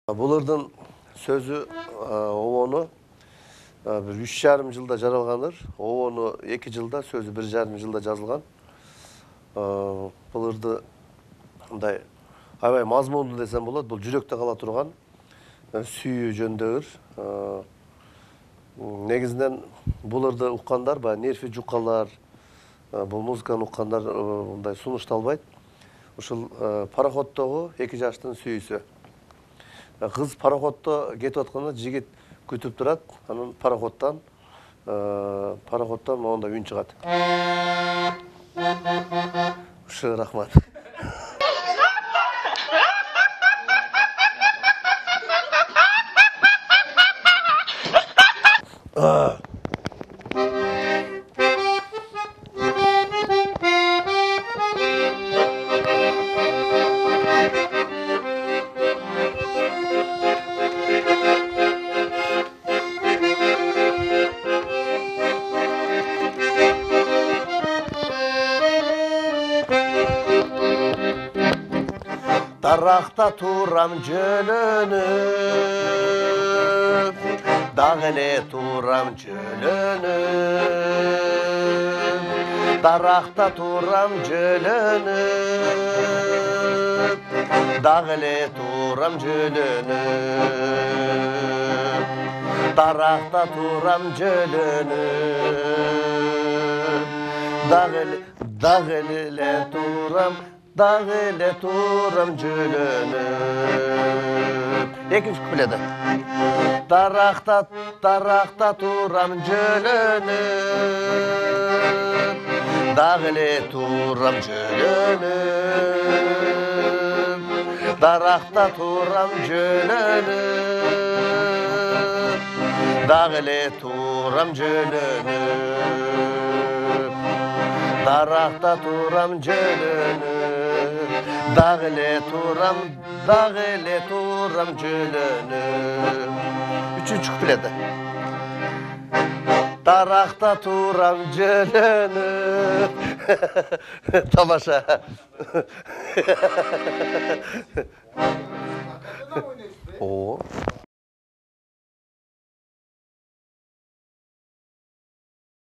Булардын сөзү обону bir 3,5 жылда жаралганыр. Обону 2 жылда, сөзү 1,5 жылда жазылган. Буларды мындай аябай мазмундуу десем болот. Бул жүрөктө кала турган сүйүү жөндөбүр. Негизинен буларды уккандар, баягы нерви жуккалар, бул музыканы уккандар мындай сунушталбайт. Ушул пароходдогу 2 жаштын сүйүүсү. Кыз пароходдо кетип атканда жигит күтүп турат. Анан пароходдон мондай үн чыгат. Ушу рахмат. Daraqta turam jölönüp, dağ ele turam jölönüp. Daraqta turam jölönüp, dağ ele turam jölönüp. Daraqta turam jölönüp, dağ ele turam. Dağ ele turam jölönüp. Ekinci kuplede. Daraqta turam jölönüp. Dağ ele turam jölönüp. Daraqta turam jölönüp. Dağ ele turam jölönüp. Daraqta turam jölönüp. Dağ ele turam jölönüp. Üçüncü kuplede. Daraqta turam jölönüp. Tamaşa. Oo.